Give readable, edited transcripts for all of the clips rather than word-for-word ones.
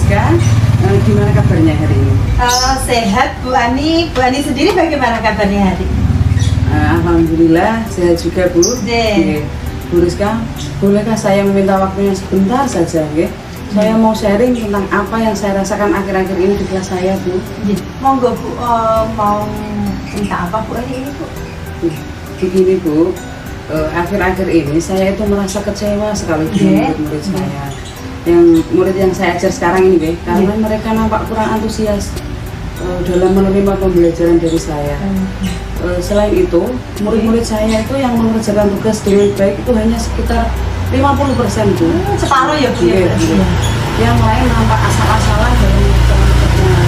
Rizka. Gimana kabarnya hari ini? Sehat Bu Ani. Bu Ani sendiri bagaimana kabarnya hari ini? Alhamdulillah sehat juga Bu. Oke. Bu Rizka, bolehkah saya meminta waktunya sebentar saja? Saya mau sharing tentang apa yang saya rasakan akhir-akhir ini di kelas saya Bu. Monggo Bu, mau cerita apa Bu hari ini Bu? Begini Bu, akhir-akhir ini saya itu merasa kecewa sekali dengan murid-murid saya. Yang murid yang saya ajar sekarang ini karena mereka nampak kurang antusias dalam menerima pembelajaran dari saya. Selain itu, murid-murid saya itu yang mengerjakan tugas dengan baik itu hanya sekitar 50% Bu. Separuh ya Bu ya? Yang lain nampak asal-asalan dalam mengerjakan tugasnya.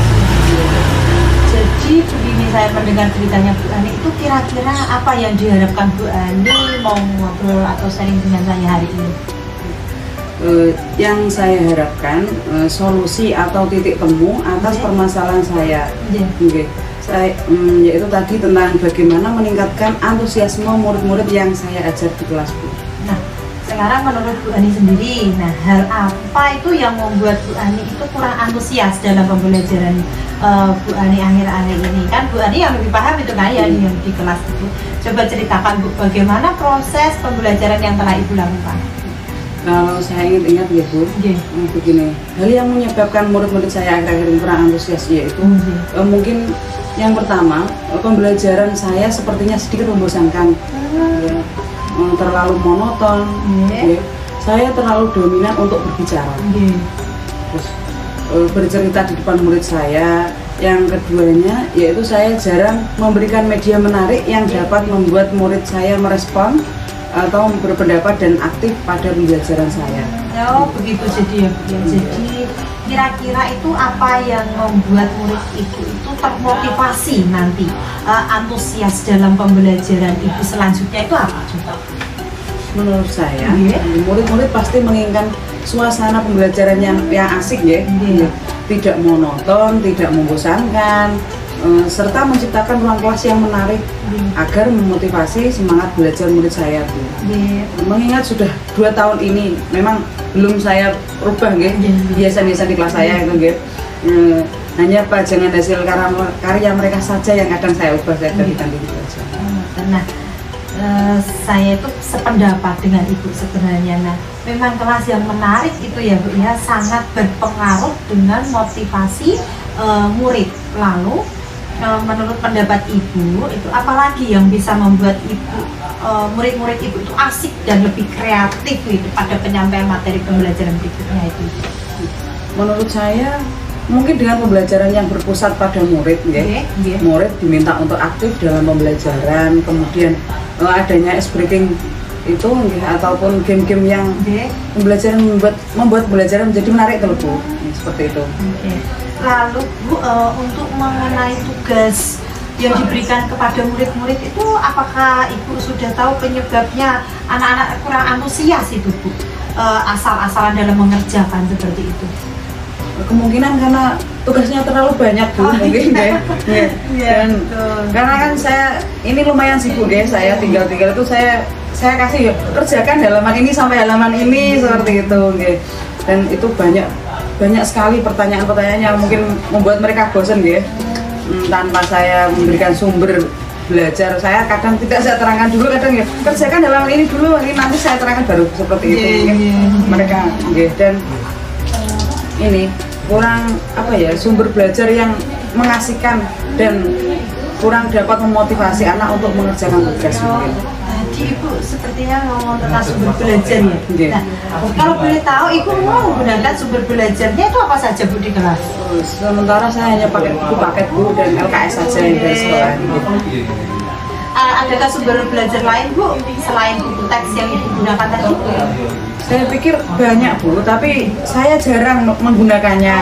Jadi begini, saya mendengar ceritanya Bu Ani, itu kira-kira apa yang diharapkan Bu Ani mau ngobrol atau sharing dengan saya hari ini? Yang saya harapkan solusi atau titik temu atas permasalahan saya. Yaitu tadi tentang bagaimana meningkatkan antusiasme murid-murid yang saya ajar di kelas Bu. Nah, sekarang menurut Bu Ani sendiri, nah hal apa itu yang membuat Bu Ani itu kurang antusias dalam pembelajaran Bu Ani akhir-akhir ini? Kan Bu Ani yang lebih paham itu kan ya yang di kelas itu. Coba ceritakan Bu, bagaimana proses pembelajaran yang telah Ibu lakukan? Kalau saya ingat ya Bu, begini, hal yang menyebabkan murid-murid saya akhir-akhir ini kurang antusias yaitu mungkin yang pertama, pembelajaran saya sepertinya sedikit membosankan, terlalu monoton, saya terlalu dominan untuk berbicara, terus bercerita di depan murid saya. Yang keduanya yaitu saya jarang memberikan media menarik yang dapat membuat murid saya merespon atau berpendapat dan aktif pada pembelajaran saya. Oh begitu jadi ya Bu. Jadi kira-kira itu apa yang membuat murid itu termotivasi nanti antusias dalam pembelajaran Ibu selanjutnya itu apa coba? Menurut saya murid-murid pasti menginginkan suasana pembelajaran yang asik tidak monoton, tidak membosankan, serta menciptakan ruang kelas yang menarik agar memotivasi semangat belajar murid saya Bu. Mengingat sudah 2 tahun ini memang belum saya rubah biasa-biasa di kelas saya itu hanya pajangan hasil karya mereka saja yang kadang saya ubah, saya ganti-ganti saja. Nah, saya itu sependapat dengan Ibu sebenarnya. Nah, memang kelas yang menarik itu ya Bu ya sangat berpengaruh dengan motivasi murid. Lalu menurut pendapat Ibu itu apalagi yang bisa membuat Ibu murid-murid Ibu itu asik dan lebih kreatif itu pada penyampaian materi pembelajaran berikutnya itu? Menurut saya mungkin dengan pembelajaran yang berpusat pada murid murid diminta untuk aktif dalam pembelajaran, kemudian adanya ice breaking itu ataupun game-game yang pembelajaran membuat pembelajaran menjadi menarik itu Bu, seperti itu. Lalu Bu, untuk mengenai tugas yang diberikan kepada murid-murid itu apakah Ibu sudah tahu penyebabnya anak-anak kurang antusias itu Bu? Asal-asalan dalam mengerjakan seperti itu? Kemungkinan karena tugasnya terlalu banyak Bu, mungkin dan karena kan saya ini lumayan sibuk saya tinggal itu saya kasih kerjakan halaman ini sampai halaman ini seperti itu dan itu banyak sekali pertanyaan-pertanyaan yang mungkin membuat mereka bosan tanpa saya memberikan sumber belajar. Saya kadang tidak saya terangkan dulu, kadang kerjakan halaman ini dulu, ini nanti saya terangkan baru seperti itu mereka dan ini kurang sumber belajar yang mengasihkan dan kurang dapat memotivasi anak untuk mengerjakan tugas mungkin. Jadi Ibu sepertinya ngomong tentang sumber belajar ya. Nah, kalau boleh tahu Ibu mau menggunakan sumber belajarnya itu apa saja Bu di kelas? Sementara saya hanya pakai buku paket Bu dan LKS saja yang dari sekolah. Adakah sumber belajar lain Bu selain buku teks yang Ibu gunakan tadi? Saya pikir banyak Bu, tapi saya jarang menggunakannya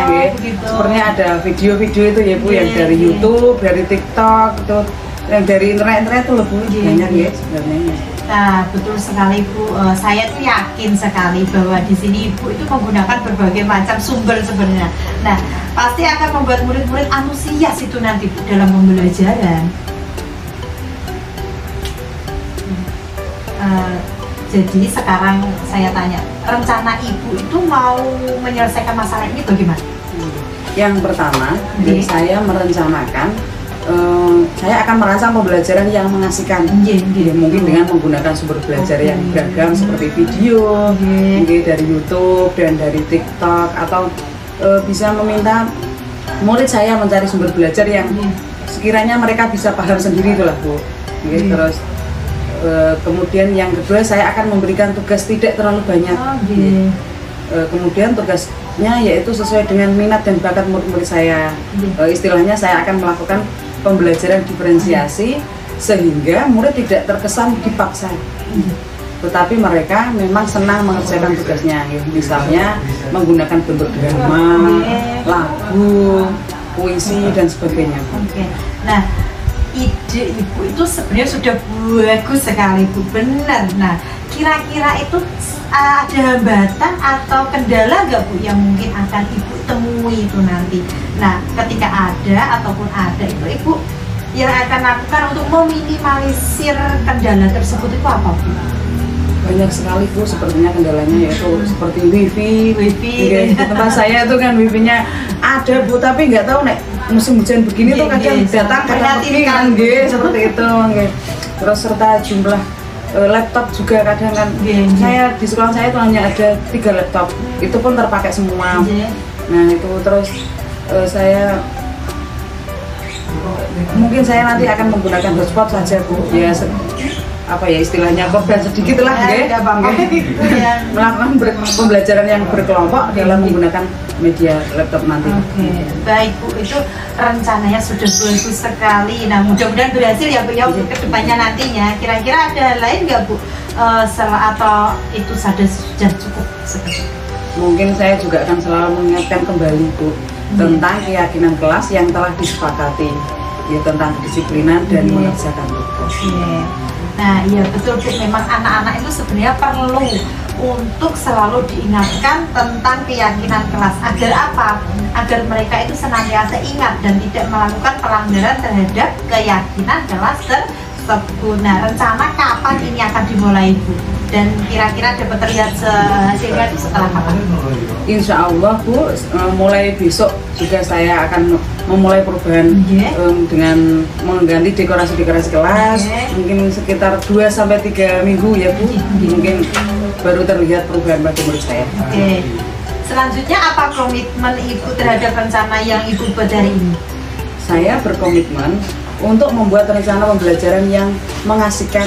Sepertinya ada video-video itu ya Bu, yang dari YouTube, dari TikTok, itu yang dari internet itu Bu, banyak sebenarnya. Nah, betul sekali Bu. Saya tuh yakin sekali bahwa di sini Ibu itu menggunakan berbagai macam sumber sebenarnya. Nah, pasti akan membuat murid-murid antusias itu nanti Bu dalam pembelajaran. Jadi sekarang saya tanya, rencana ibu itu mau menyelesaikan masalah ini bagaimana? Yang pertama, Oke. saya merencanakan saya akan merancang pembelajaran yang mengasihkan. Ya, mungkin dengan menggunakan sumber belajar yang beragam seperti video, mungkin dari YouTube dan dari TikTok, atau bisa meminta murid saya mencari sumber belajar yang sekiranya mereka bisa paham sendiri itulah Bu. Terus kemudian yang kedua, saya akan memberikan tugas tidak terlalu banyak. Kemudian tugasnya yaitu sesuai dengan minat dan bakat murid-murid saya. Istilahnya saya akan melakukan pembelajaran diferensiasi sehingga murid tidak terkesan dipaksa, tetapi mereka memang senang mengerjakan tugasnya. Misalnya menggunakan bentuk drama, lagu, puisi dan sebagainya. Nah, ide ibu itu sebenarnya sudah bagus sekali Bu, benar. Nah, kira-kira itu ada hambatan atau kendala nggak Bu yang mungkin akan ibu temui itu nanti? Nah, ketika ada ataupun ada itu ibu yang akan lakukan untuk meminimalisir kendala tersebut itu apa Bu? Banyak sekali Bu, sepertinya kendalanya yaitu seperti wifi. Wifi. Di tempat saya itu kan wifi-nya ada Bu, tapi nggak tahu nek musim hujan begini tuh kadang datang kadang pergi kan, seperti itu. Terus serta jumlah laptop juga kadang kan. Saya di sekolah saya tuh hanya ada 3 laptop, itu pun terpakai semua. Nah itu terus saya mungkin saya nanti akan menggunakan hotspot saja Bu, ya apa ya istilahnya korban sedikit lah, melakukan pembelajaran yang berkelompok dalam menggunakan media laptop nanti. Baik Bu, itu rencananya sudah bagus sekali. Nah, mudah-mudahan berhasil ya Bu ya untuk kedepannya nantinya. Kira-kira ada hal lain nggak Bu? Atau itu sudah cukup seperti? Mungkin saya juga akan selalu mengingatkan kembali Bu tentang keyakinan kelas yang telah disepakati, ya tentang kedisiplinan dan mengerjakan tugas. Nah, iya betul Bu, memang anak-anak itu sebenarnya perlu untuk selalu diingatkan tentang keyakinan kelas. Agar apa? Agar mereka itu senantiasa ingat dan tidak melakukan pelanggaran terhadap keyakinan kelas tersebut. Nah, rencana kapan ini akan dimulai Bu? Dan kira-kira dapat terlihat hasilnya itu setelah kapan? Insya Allah Bu, mulai besok juga saya akan memulai perubahan dengan mengganti dekorasi-dekorasi kelas. Mungkin sekitar 2-3 minggu ya Bu, mungkin baru terlihat perubahan pada murid saya. Selanjutnya apa komitmen Ibu terhadap rencana yang Ibu buat hari ini? Saya berkomitmen untuk membuat rencana pembelajaran yang mengasihkan,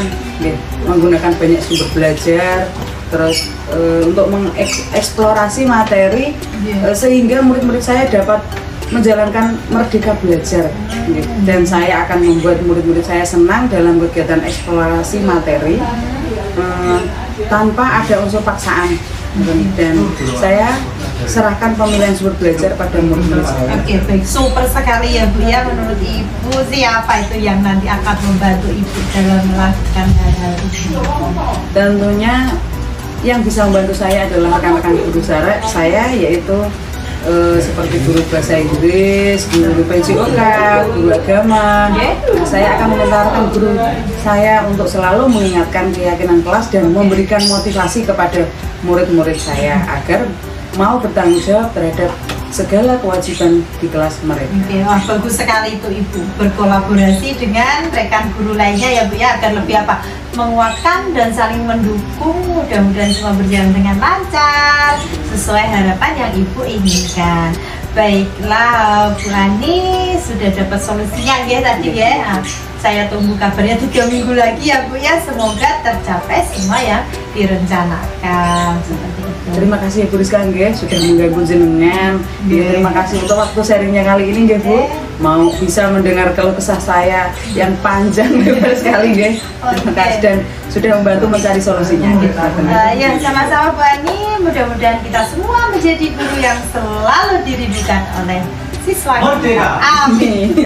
menggunakan banyak sumber belajar, terus untuk mengeksplorasi materi sehingga murid-murid saya dapat menjalankan merdeka belajar. Dan saya akan membuat murid-murid saya senang dalam kegiatan eksplorasi materi tanpa ada unsur paksaan. Dan saya serahkan pemilihan sumber belajar pada murid-murid saya. Baik, super sekali ya Bu ya. Menurut Ibu siapa itu yang nanti akan membantu Ibu dalam melakukan hal-hal ini? Tentunya yang bisa membantu saya adalah rekan-rekan guru saya, yaitu seperti guru bahasa Inggris, guru PJOK, guru agama. Saya akan meminta rekan guru saya untuk selalu mengingatkan keyakinan kelas dan memberikan motivasi kepada murid-murid saya agar mau bertanggung jawab terhadap segala kewajiban di kelas mereka. Wah, bagus sekali itu Ibu berkolaborasi dengan rekan guru lainnya ya Bu ya, agar lebih apa? Menguatkan dan saling mendukung. Mudah-mudahan semua berjalan dengan lancar sesuai harapan yang Ibu inginkan. Baiklah Bu Ani, sudah dapat solusinya ya tadi ya. Nah, saya tunggu kabarnya 3 minggu lagi ya Bu ya. Semoga tercapai semua yang direncanakan. Seperti itu. Terima kasih Bu Rizka sudah mengganggu jenengan. Terima kasih untuk waktu sharingnya kali ini Bu. Mau bisa mendengar keluh kesah saya yang panjang lebar sekali Terima kasih dan sudah membantu mencari solusinya. Ya, sama-sama Bu Ani. Mudah-mudahan kita semua menjadi guru yang selalu dirindukan oleh siswa kita. Amin.